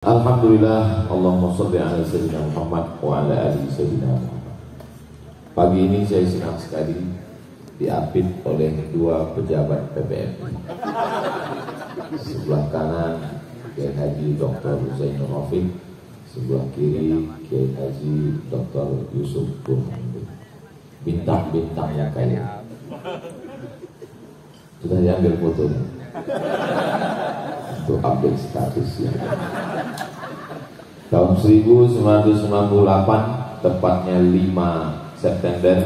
Alhamdulillah, Allahumma sholli ala sayyidina Muhammad wa ala ali sayyidina Muhammad. Pagi ini saya senang sekali diapit oleh dua pejabat PPM. Sebelah kanan Kiai Haji Dr. Zainul Rafiq, sebelah kiri Kiai Haji Dr. Yusuf Burhanuddin. Bintang-bintang yang kaya. Sudah diambil fotonya untuk update statusnya. Tahun 1998, tepatnya 5 September,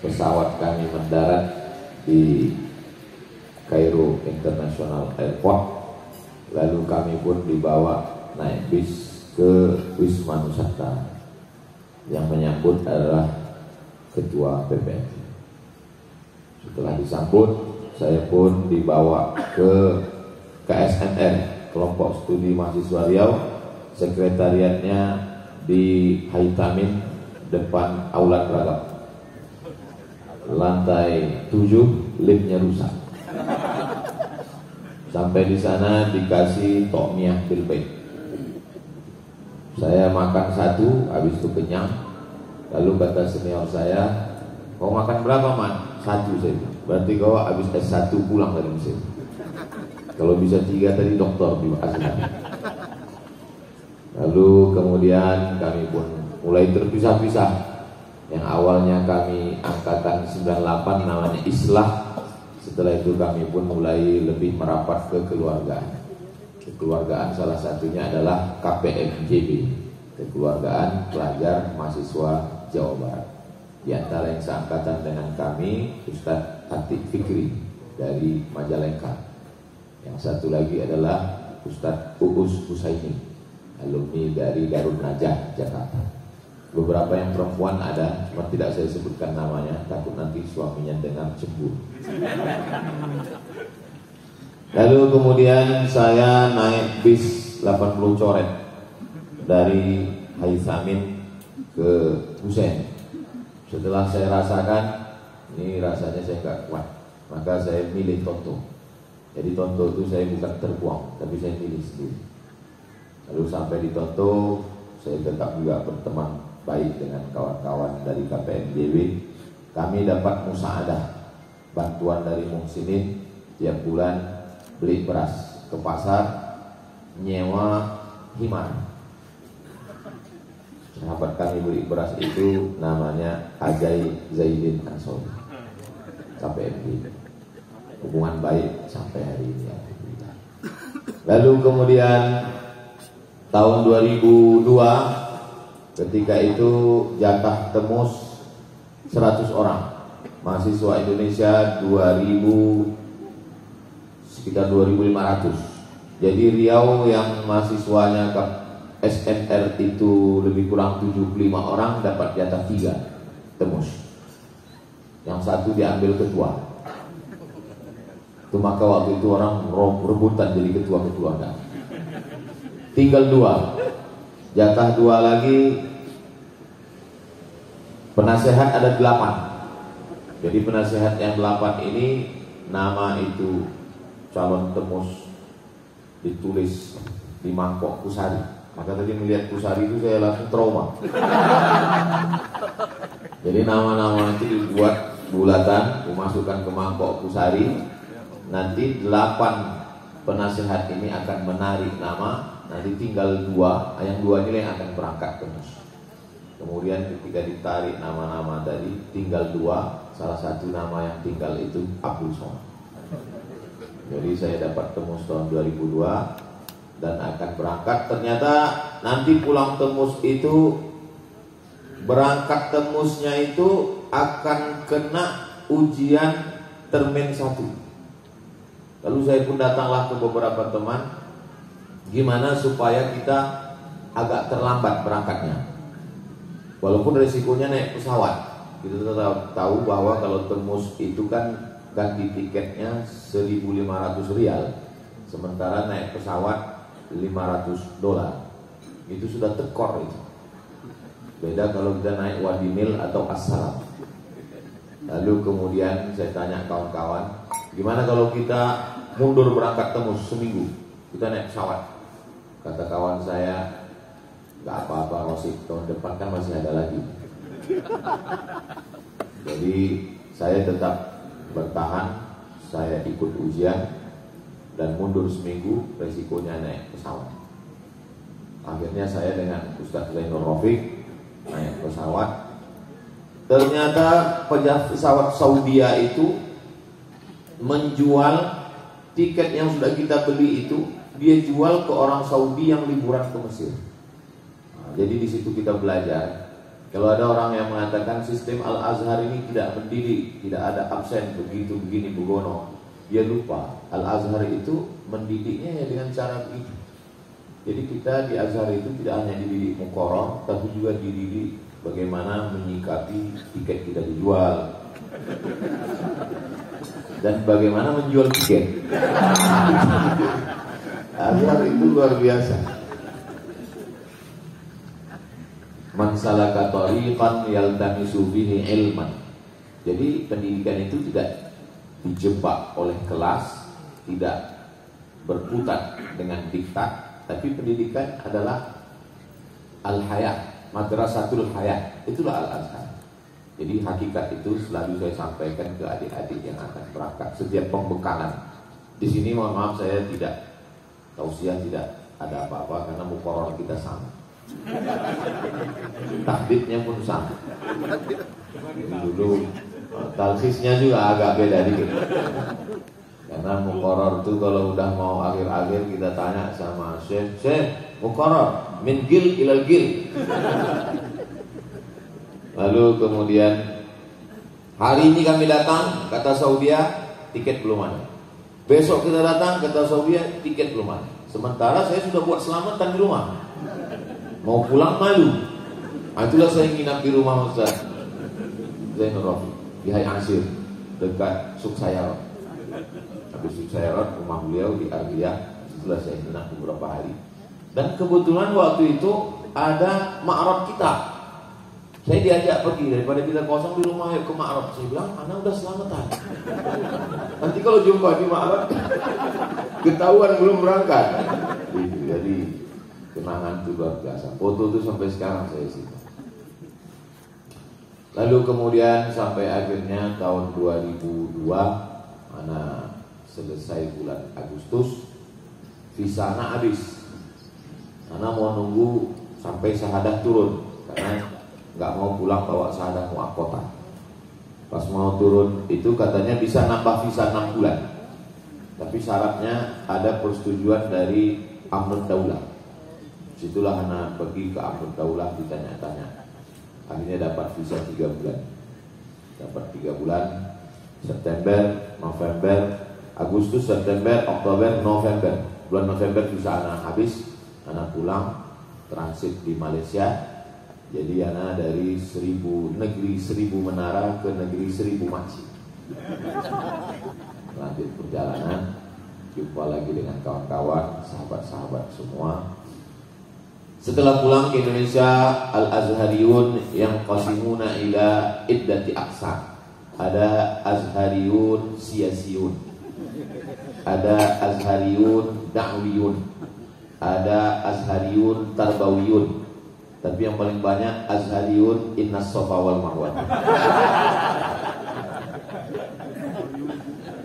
pesawat kami mendarat di Kairo International Airport. Lalu kami pun dibawa naik bis ke Wisma Nusantara. Yang menyambut adalah Ketua PPM. Setelah disambut, saya pun dibawa ke KSNR, Kelompok Studi Mahasiswa Riau. Sekretariatnya di Haitamin, depan Aula Ragab. Lantai 7, liftnya rusak. Sampai di sana dikasih tokmiyah bil bait. Saya makan satu, habis itu kenyang. Lalu kata senior saya, "Kau makan berapa, Man?" "Satu," saya bilang. "Berarti kau habis S1 pulang dari Mesir. Kalau bisa 3 tadi doktor di Azhar." Lalu kemudian kami pun mulai terpisah-pisah. Yang awalnya kami angkatan 98 namanya Islah. Setelah itu kami pun mulai lebih merapat ke kekeluargaan. Kekeluargaan salah satunya adalah KPMJB, Kekeluargaan Pelajar Mahasiswa Jawa Barat. Di antara yang seangkatan dengan kami Ustadz Atik Fikri dari Majalengka. Yang satu lagi adalah Ustadz Uus Husaini, alumni dari Darun Najah, Jakarta. Beberapa yang perempuan ada, cuma tidak saya sebutkan namanya, takut nanti suaminya dengar cemburu. Lalu kemudian saya naik bis 80 coret dari Haithamin ke Husein. Setelah saya rasakan, ini rasanya saya nggak kuat, maka saya milih Tonto. Jadi Tonto itu saya bukan terbuang, tapi saya milih sendiri. Lalu sampai di Tonto, saya tetap juga berteman baik dengan kawan-kawan dari KPMJB. Kami dapat musaadah, bantuan dari Muhsinin, tiap bulan beli beras ke pasar, nyewa himar. Sahabat kami beli beras itu namanya Ajai Zaidin Ansori, KPMJB. Hubungan baik sampai hari ini. Lalu kemudian tahun 2002, ketika itu jatah temus 100 orang mahasiswa Indonesia, 2000 sekitar 2.500. Jadi Riau yang mahasiswanya ke SNR itu lebih kurang 75 orang, dapat jatah 3 temus. Yang satu diambil ketua. Itu maka waktu itu orang rebutan jadi ketua kekeluargaan. Tinggal 2, jatah 2 lagi. Penasehat ada 8. Jadi penasehat yang 8 ini, nama itu calon temus ditulis di mangkok kusari. Maka tadi melihat kusari itu saya langsung trauma. Jadi nama-nama itu dibuat bulatan, dimasukkan ke mangkok kusari. Nanti 8 penasehat ini akan menarik nama. Nanti tinggal 2, yang 2 ini yang akan berangkat terus. Kemudian ketika ditarik nama-nama tadi, tinggal 2, salah satu nama yang tinggal itu Abdul Somad. Jadi saya dapat temus tahun 2002 dan akan berangkat. Ternyata nanti pulang temus itu, berangkat temusnya itu akan kena ujian termin 1. Lalu saya pun datanglah ke beberapa teman, gimana supaya kita agak terlambat berangkatnya, walaupun resikonya naik pesawat. Kita tetap tahu bahwa kalau temus itu kan ganti tiketnya 1.500 rial, sementara naik pesawat $500. Itu sudah tekor itu. Beda kalau kita naik Wadimil atau Assalam. Lalu kemudian saya tanya kawan-kawan, gimana kalau kita mundur berangkat temus seminggu, kita naik pesawat. Kata kawan saya, nggak apa-apa Rosik, tahun depan kan masih ada lagi. Jadi saya tetap bertahan, saya ikut ujian dan mundur seminggu, resikonya naik pesawat. Akhirnya saya dengan Ustadz Zainul Rafiq naik pesawat. Ternyata pesawat Saudi itu menjual tiket yang sudah kita beli itu, dia jual ke orang Saudi yang liburan ke Mesir. Nah, jadi di situ kita belajar. Kalau ada orang yang mengatakan sistem Al-Azhar ini tidak mendidik, tidak ada absen, begitu begini begono, dia lupa. Al-Azhar itu mendidiknya ya dengan cara begitu. Jadi kita di Azhar itu tidak hanya dididik muqarrar, tapi juga dididik bagaimana menyikapi tiket kita dijual dan bagaimana menjual tiket. Azhar itu luar biasa. Man salaka tariqan yaltamisu fihi ilman. Jadi pendidikan itu tidak dijebak oleh kelas, tidak berputar dengan diktat, tapi pendidikan adalah al-hayat, madrasatul hayat. Itulah Al-Azhar. Jadi hakikat itu selalu saya sampaikan ke adik-adik yang akan berangkat setiap pembekalan. Di sini mohon maaf saya tidak tausiah, tidak ada apa-apa karena muqarrar kita sama. Takbitnya pun sama. Dulu talkhisnya juga agak beda dikit. Karena muqarrar itu kalau udah mau akhir-akhir kita tanya sama Syekh, muqarrar min gil ilal gil. Lalu kemudian hari ini kami datang, kata Saudia, tiket belum ada. Besok kita datang, kata Saudia, tiket belum ada. Sementara saya sudah buat selamatan di rumah. Mau pulang malu. Itulah saya nginap di rumah Ustaz Zainul Rafiq di Hai Ansir, dekat Suksayarot. Habis Suksayarot, rumah beliau di Ardiah. Setelah saya nginap beberapa hari. Dan kebetulan waktu itu ada ma'rab kita. Saya diajak pergi, daripada kita kosong di rumah, yuk ke ma'rab. Saya bilang, anak udah selamatan. Nanti kalau jumpa di ma'rab, ketahuan belum berangkat. Jadi kenangan itu luar biasa. Foto itu sampai sekarang saya simpan. Lalu kemudian sampai akhirnya tahun 2002, mana selesai bulan Agustus, visa anak habis. Anak mau nunggu sampai syahadah turun, karena nggak mau pulang bawa syahadah muaqqadah. Pas mau turun itu katanya bisa nambah visa 6 bulan. Tapi syaratnya ada persetujuan dari Amrut Daulah. Situlah anak pergi ke Amrut Daulah, ditanya-tanya. Akhirnya dapat visa 3 bulan. Dapat 3 bulan, September, November, Agustus, September, Oktober, November. Bulan November visa anak habis, anak pulang, transit di Malaysia. Jadi anak dari negeri 1000 menara ke negeri 1000 makcik. Lanjut perjalanan, jumpa lagi dengan kawan-kawan, sahabat-sahabat semua. Setelah pulang ke Indonesia, Al-Azhariyun yang qasimuna ila iddati aqsam. Ada Azhariyun siyasiyun, ada Azhariyun da'wiyun, ada Azhariyun tarbawiyun. Tapi yang paling banyak Azhariyun innas safa wal marwah.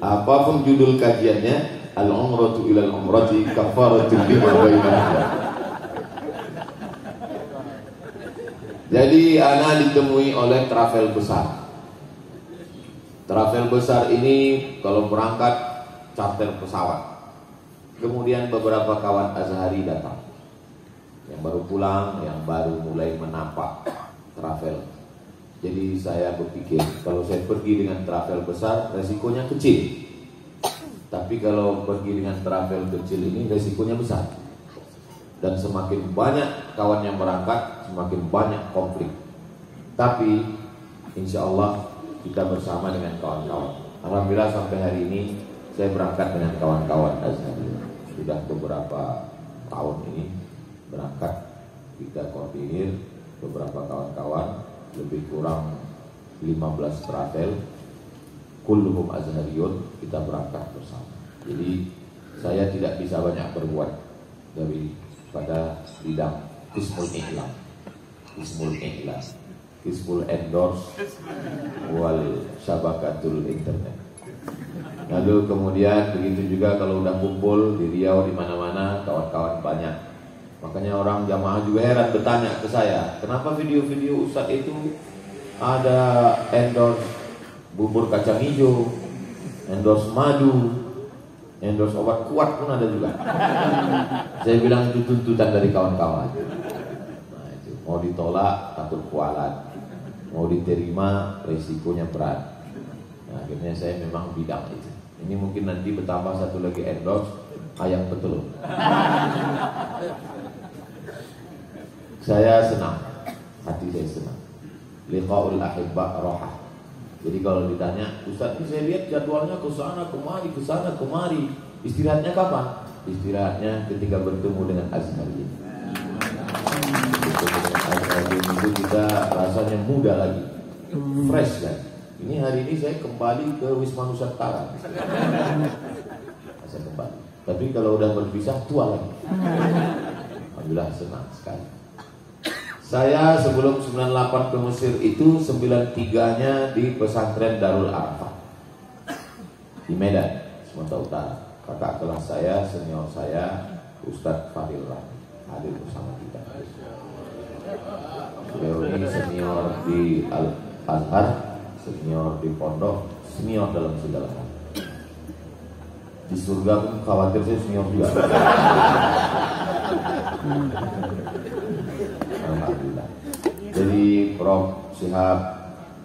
Apapun judul kajiannya, al-umratu ilal umrati kafaratu lima bainahuma. Jadi anak ditemui oleh travel besar. Travel besar ini kalau berangkat charter pesawat. Kemudian beberapa kawan Azhari datang, yang baru pulang, yang baru mulai menapak travel. Jadi saya berpikir, kalau saya pergi dengan travel besar, resikonya kecil. Tapi kalau pergi dengan travel kecil ini, resikonya besar. Dan semakin banyak kawan yang berangkat, semakin banyak konflik. Tapi, insya Allah kita bersama dengan kawan-kawan. Alhamdulillah sampai hari ini, saya berangkat dengan kawan-kawan Azhari. Sudah beberapa tahun ini berangkat, kita koordinir beberapa kawan-kawan, lebih kurang 15 travel, kulluhum Azhariyun, kita berangkat bersama. Jadi saya tidak bisa banyak berbuat dari pada bidang Qismul Iklan, Qismul Endorse wal Syabakatul Internet. Lalu kemudian begitu juga kalau udah kumpul di Riau di mana-mana, kawan-kawan banyak. Makanya orang jamaah juga heran bertanya ke saya, kenapa video-video Ustadz itu ada endorse bubur kacang hijau, endorse madu, endorse obat kuat pun ada juga. Saya bilang itu tuntutan dari kawan-kawan. Nah, itu mau ditolak takut kualat, mau diterima resikonya berat. Nah, akhirnya saya memang bidang itu. Ini mungkin nanti bertambah satu lagi endorse ayam petelur. Saya senang, hati saya senang. Liqaul ahibba rohah. Jadi kalau ditanya, Ustaz ini saya lihat jadwalnya ke sana kemari. Istirahatnya kapan? Istirahatnya ketika bertemu dengan Azhari. Bertemu dengan Azhari itu kita rasanya muda lagi, fresh kan. Ini hari ini saya kembali ke Wisma Nusantara. Saya kembali. Tapi kalau udah berpisah tua lagi. Alhamdulillah senang sekali. Saya sebelum 98 ke Mesir itu 93-nya di pesantren Darul Arafah di Medan, Sumatera Utara. Kakak kelas saya, senior saya, Ustadz Fadil Rahmi hadir bersama kita. Beliau ini senior di Al-Azhar, senior di pondok, senior dalam segala hal. Di surga pun khawatir saya senior juga. Alhamdulillah. Jadi Prof Syihab,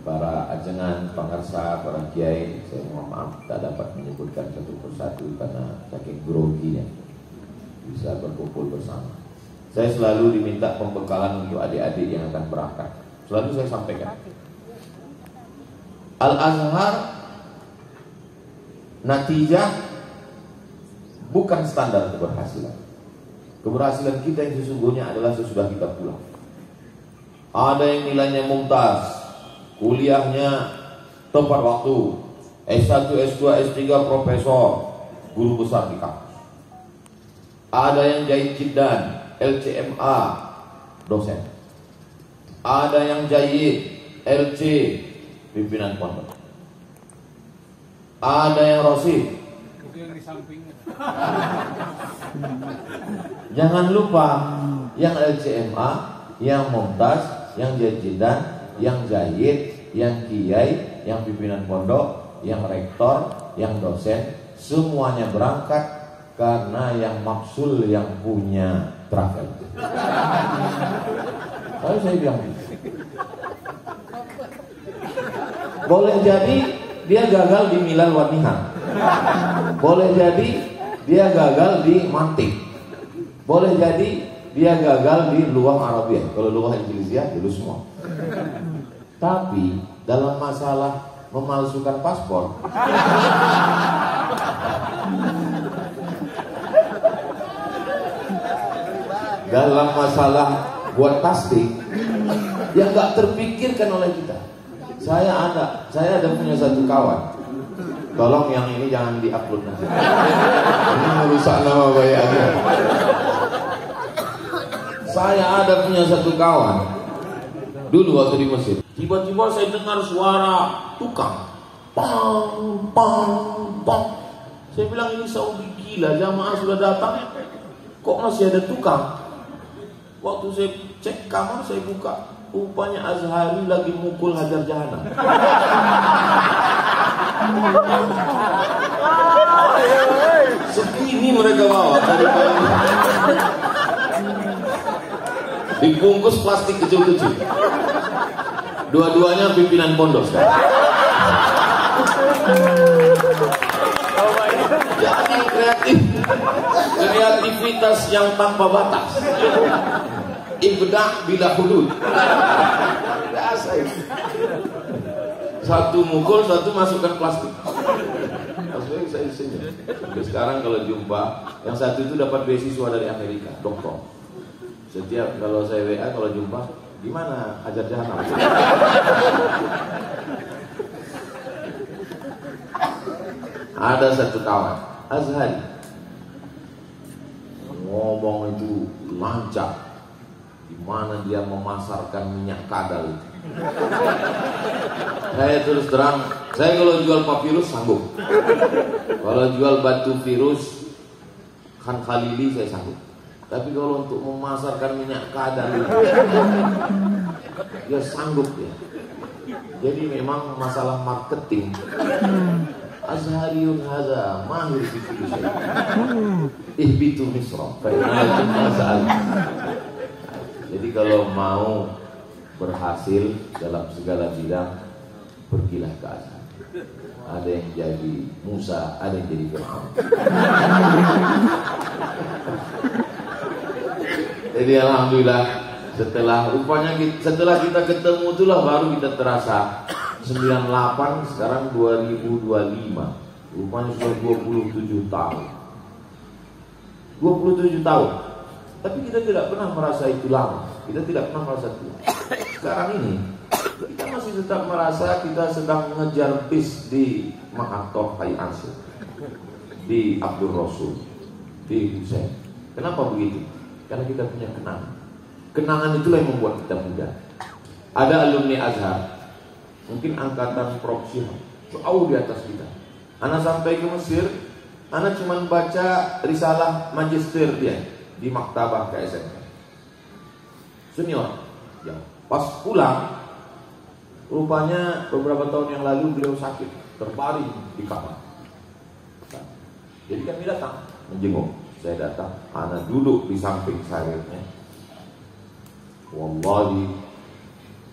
para ajengan, pangarsa, para kiai, saya mohon maaf tak dapat menyebutkan satu persatu karena saking groginya bisa berkumpul bersama. Saya selalu diminta pembekalan untuk adik-adik yang akan berangkat. Selalu saya sampaikan, Al-Azhar natijah bukan standar keberhasilan. Keberhasilan kita yang sesungguhnya adalah sesudah kita pulang. Ada yang nilainya mumtaz, kuliahnya tepat waktu, S1, S2, S3, profesor, guru besar di kampus. Ada yang jahit jiddan, LCMA, dosen. Ada yang jahit, LC, pimpinan pondok. Ada yang rosid. Itu yang di sampingnya. Jangan lupa yang LCMA, yang mumtaz, yang jajidan, yang jahit, yang kiai, yang pimpinan pondok, yang rektor, yang dosen, semuanya berangkat karena yang maksul yang punya travel. Kalau saya bilang boleh jadi dia gagal di Milal Wanihan, boleh jadi dia gagal di Mantik, boleh jadi dia gagal di Luang Arabiah. Kalau Luang Inggrisnya dulu semua. Tapi dalam masalah memalsukan paspor, dalam masalah buat tasdik yang gak terpikirkan oleh kita. Saya ada punya satu kawan. Tolong yang ini jangan diupload nanti. Ini merusak nama baik aja. Saya ada punya satu kawan dulu waktu di Mesir. Tiba-tiba saya dengar suara tukang, pang, pang, pang. Saya bilang ini Saudi gila, jamaah sudah datang, kok masih ada tukang? Waktu saya cek kamar, saya buka, rupanya Azhari lagi mukul Hajar Jahanam. Segini mereka bawa dari dibungkus plastik kecil-kecil. Dua-duanya pimpinan pondok sekarang. Jadi kreativitas yang tanpa batas. Ibda bila hudud. Satu mukul, satu masukkan plastik. Maksudnya saya senyum. Sekarang kalau jumpa, yang satu itu dapat beasiswa dari Amerika, doktor. Setiap kalau saya WA, kalau jumpa, gimana Hajar Jahanam? Ada satu kawan Azhari ngomong itu lancap, di mana dia memasarkan minyak kadal itu. Saya terus terang, saya kalau jual papirus sanggup. Kalau jual batu virus Khan Khalili saya sanggup. Tapi kalau untuk memasarkan minyak kadal itu, dia sanggup ya. Jadi memang masalah marketing. Azhariyun hadza mahir fi kulli syai. Ihbitu Misra fa innakum mas'al. Jadi kalau mau berhasil dalam segala bidang, pergilah ke Azhar. Ada yang jadi Musa, ada yang jadi Fir'aun. Jadi alhamdulillah setelah kita ketemu itulah baru kita terasa 98 sekarang 2025. Rupanya sudah 27 tahun. 27 tahun. Tapi kita tidak pernah merasa itu lama. Kita tidak pernah merasa tua. Sekarang ini kita masih tetap merasa kita sedang mengejar bis di Mahathir Ansur, di Abdul Rasul, di Hussein. Kenapa begitu? Karena kita punya kenangan. Kenangan itulah yang membuat kita muda. Ada alumni Azhar, mungkin angkatan Prof. Syihab, jauh di atas kita. Anak sampai ke Mesir, anak cuma baca risalah magister dia di Maktabah KSMK. Senior. Ya. Pas pulang, rupanya beberapa tahun yang lalu beliau sakit, terbaring di kamar. Jadi kami datang menjenguk. Saya datang, anak duduk di samping sayapnya. Wallahi,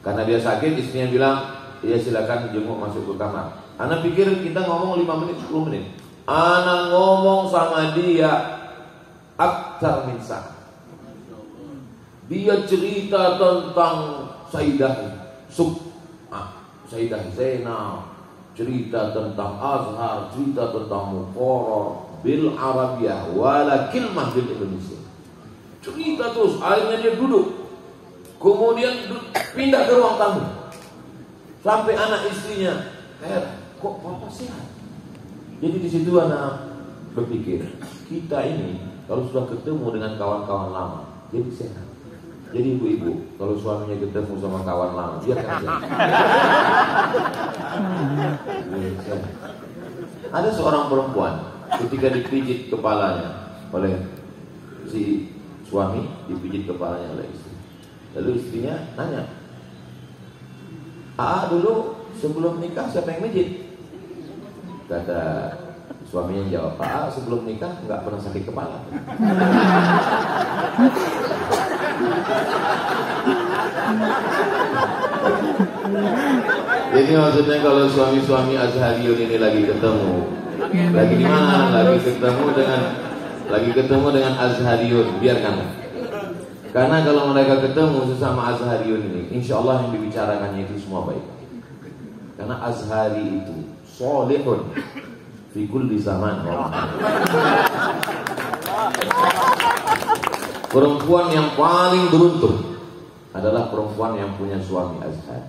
karena dia sakit, istrinya bilang, ya silakan jenguk masuk ke kamar. Anak pikir kita ngomong 5 menit, 10 menit. Anak ngomong sama dia aktar min sa'ah. Dia cerita tentang Sayyidah Zainab, cerita tentang Azhar, cerita tentang Muqarrar bil Arabiyah wala kilmah bil Indonesia. Cerita terus, akhirnya dia duduk. Kemudian pindah ke ruang tamu. Sampai anak istrinya, kok papa sehat? Jadi di situ anak berpikir, kita ini kalau sudah ketemu dengan kawan-kawan lama, jadi sehat. Jadi ibu-ibu, kalau suaminya ketemu sama kawan lama, dia kan sehat. Ada seorang perempuan, ketika dipijit kepalanya oleh si suami, dipijit kepalanya oleh istri. Lalu istrinya nanya, dulu sebelum nikah siapa yang mijit? Kata suaminya jawab, Pak, sebelum nikah nggak pernah sakit kepala. Jadi maksudnya kalau suami-suami Azhariyun ini lagi ketemu, lagi di mana? Lagi ketemu dengan Azhariyun, biarkanlah. Karena kalau mereka ketemu sesama Azhariyun ini, insya Allah yang dibicarakannya itu semua baik. Karena Azhari itu solihun fi kulli zaman. Perempuan yang paling beruntung adalah perempuan yang punya suami Azhar.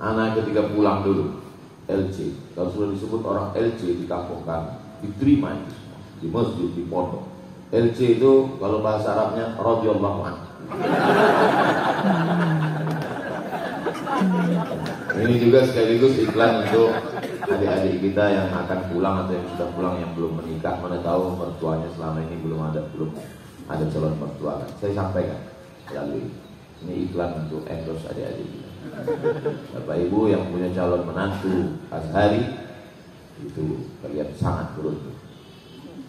Anak ketika pulang dulu LC, kalau sudah disebut orang LC di kampung kami, diterima itu di masjid, di pondok. LC itu kalau bahasa Arabnya radhiyallahu anhu. Ini juga sekaligus iklan untuk adik-adik kita yang akan pulang atau yang sudah pulang yang belum menikah. Mana tahu mertuanya selama ini belum ada calon mertua kan. Saya sampaikan lalu ini iklan untuk endorse adik-adik kita. Bapak Ibu yang punya calon menantu Azhari, itu kalian sangat beruntung.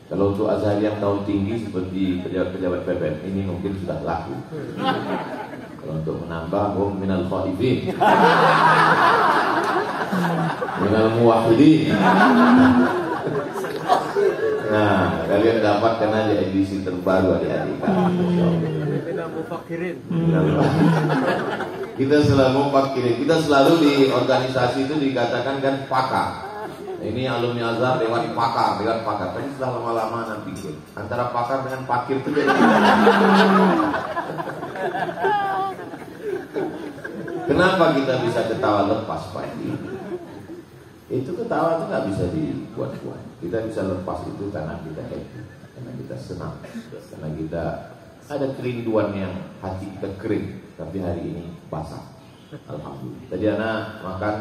Kalau untuk Azhari yang tahun tinggi seperti pejabat-pejabat PPN ini mungkin sudah laku. Kalau untuk menambah, minal khaifin, minal muwahhidin. Nah, kalian dapatkan aja edisi terbaru adik-adik. Kita selalu mufakirin. Kita selalu di organisasi itu dikatakan kan pakar. Ini alumni Azhar dewan pakar. Tapi setelah lama-lama nanti pikir antara pakar dengan pakir itu beda. Kenapa kita bisa ketawa lepas Pak Edi? Itu ketawa itu nggak bisa dibuat-buat. Kita bisa lepas itu karena kita happy, karena kita senang karena kita ada kerinduan yang hati kita kering, tapi hari ini basah. Alhamdulillah. Tadi anak makan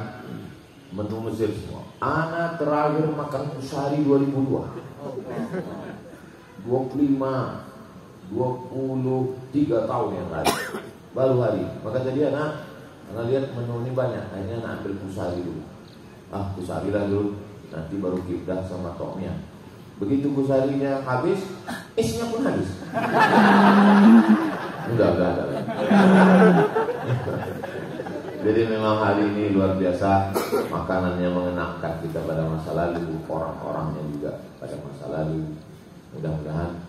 menu Mesir semua. Anak terakhir makan kusari 2002. 23 tahun yang lalu. Baru hari. Maka tadi anak lihat menu ini banyak. Akhirnya anak ambil kusari dulu. Kusari lah dulu. Nanti baru kibdah sama toknya. Begitu kusarinya habis, esnya pun habis. Udah ada. Jadi memang hari ini luar biasa, makanannya mengenangkan kita pada masa lalu, orang-orangnya juga pada masa lalu. Mudah-mudahan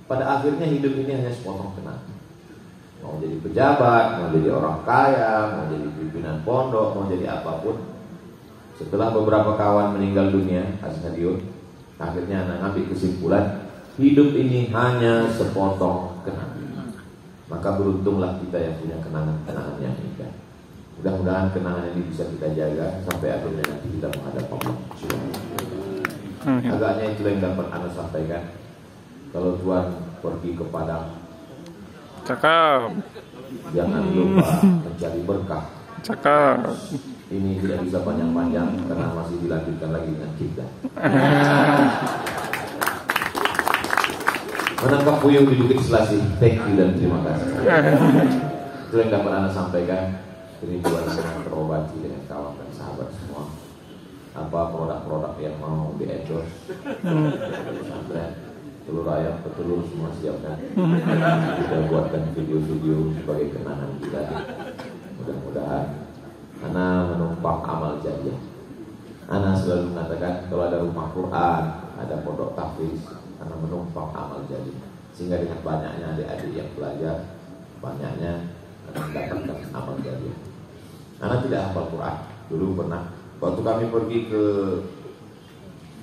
pada akhirnya hidup ini hanya sepotong kenangan. Mau jadi pejabat, mau jadi orang kaya, mau jadi pimpinan pondok, mau jadi apapun. Setelah beberapa kawan meninggal dunia, Ashadiun, akhirnya anak ngambil kesimpulan, hidup ini hanya sepotong kenangan. Maka beruntunglah kita yang punya kenangan-kenangan yang indah. Mudah-mudahan kenangan ini bisa kita jaga sampai akhirnya nanti kita menghadap Allah. Agaknya itu yang dapat Anda sampaikan. Kalau Tuhan pergi ke Padang, cakap, jangan lupa mencari berkah. Cakap. Ini tidak bisa panjang-panjang karena masih dilanjutkan lagi dengan kita. Menangkap puyuh di Bukit Selasi. Thank you dan terima kasih. Itu yang dapat Anda sampaikan. Kerinduan yang terobati dengan kawan dan sahabat semua. Apa produk-produk yang mau di-endorse, pesantren, telur ayam, petelur semua siapkan. Kita buatkan video-video sebagai kenangan kita. Mudah-mudahan Ana menumpang amal jariah. Ana selalu mengatakan kalau ada rumah Quran, ada pondok tahfiz, Ana menumpang amal jariah. Sehingga dengan banyaknya adik-adik yang belajar, banyaknya Ana mendapatkan amal jariah. Ana tidak hafal Quran. Dulu pernah waktu kami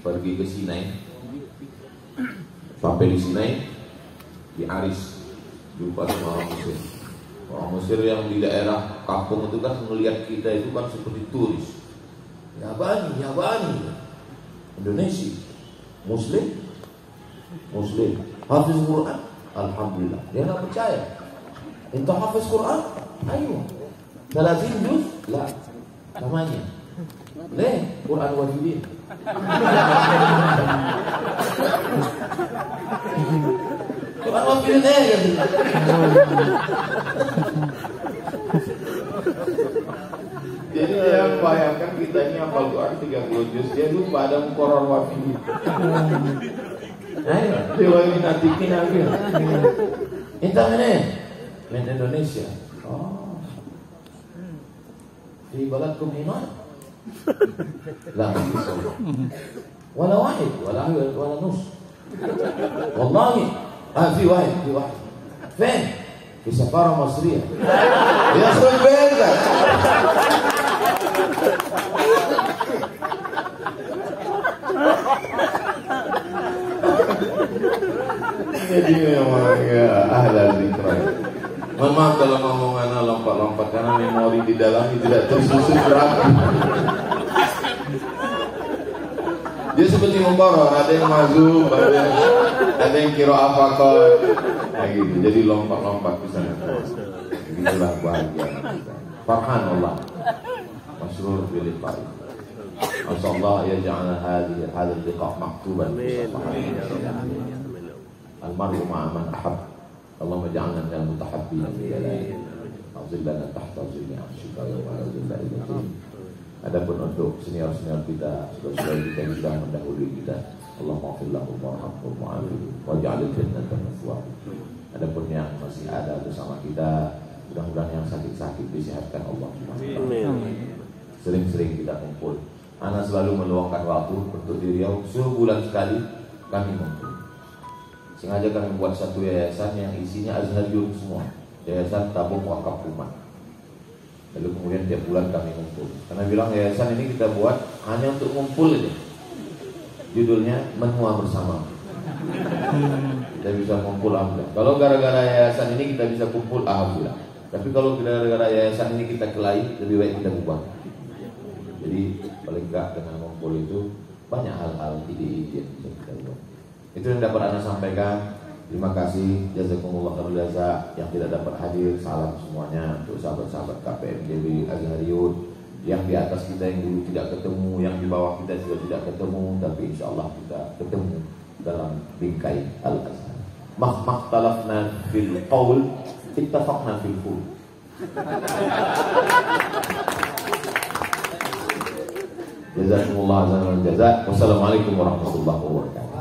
pergi ke Sinai, sampai di Sinai, di Aris, jumpa sama orang Mesir. Orang Mesir yang di daerah kampung itu kan melihat kita itu kan seperti turis. Ya bani, Indonesia, Muslim, hafiz Quran, alhamdulillah. Dia nggak percaya. Ente hafiz Quran? Ayo. 30 juz? Lah, namanya. Quran wajibin. Quran wajibin gitu. Jadi dia bayangkan kita ini hafal Quran 30 juz, dia lupa ada Quran wajibin. Ayo, dewa ini nanti kena ambil. Intang ini, main Indonesia. Di baladkum iman. لا ولا واحد ولا نص والله في واحد فين في سفارة مصرية يخرج بيتك jadi memang ya ahla zikra. Mohon maaf kalau ngomongannya lompat-lompat karena memori di dalamnya tidak tersusun rapi. Dia seperti memborong, ada yang mazhub, ada yang kira apa kok, nah gitu. Jadi lompat-lompat ke sana. Inilah bahagia. Farhan Allah, masrur bil liqa. Masyaallah ya ja'ala hadhihi liqa maktuban. Al-mar'u ma'a man ahab. Allahumma ja'alna minal mutahabbina fi jalali. Azillana tahta zilli 'arsyika wa la zilla illa zilluh. Adapun untuk senior-senior kita, saudara-saudara kita yang sudah mendahului kita, Allah maghfir lahum warhamhum waj'alil jannata mathwahum. Adapun yang masih ada bersama kita, mudah-mudahan yang sakit-sakit disehatkan Allah. Amin. Sering-sering kita kumpul. Ana selalu meluangkan waktu untuk di Riau, sebulan sekali kami kumpul. Sengaja kami membuat satu yayasan yang isinya Azhariun semua, yayasan tabung wakaf umat. Lalu kemudian tiap bulan kami ngumpul. Karena bilang yayasan ini kita buat hanya untuk ngumpul aja. Judulnya Menua Bersama. Kita bisa kumpul alhamdulillah. Kalau gara-gara yayasan ini kita bisa kumpul alhamdulillah. Tapi kalau gara-gara yayasan ini kita kelahi, lebih baik kita bubar. Jadi paling enggak dengan ngumpul itu banyak hal-hal ide-ide yang bisa kita buat. Itu yang dapat Anda sampaikan. Terima kasih, jazakumullah khairal jaza. Yang tidak dapat hadir, salam semuanya untuk sahabat-sahabat KPMGB Azhariyun yang di atas kita yang dulu tidak ketemu, yang di bawah kita juga tidak ketemu, tapi insya Allah kita ketemu dalam bingkai Al-Azhar. Mahtalafna fil qaul, ittafaqna fil qul. Jazakumullah khairal jaza. Wassalamualaikum warahmatullahi wabarakatuh.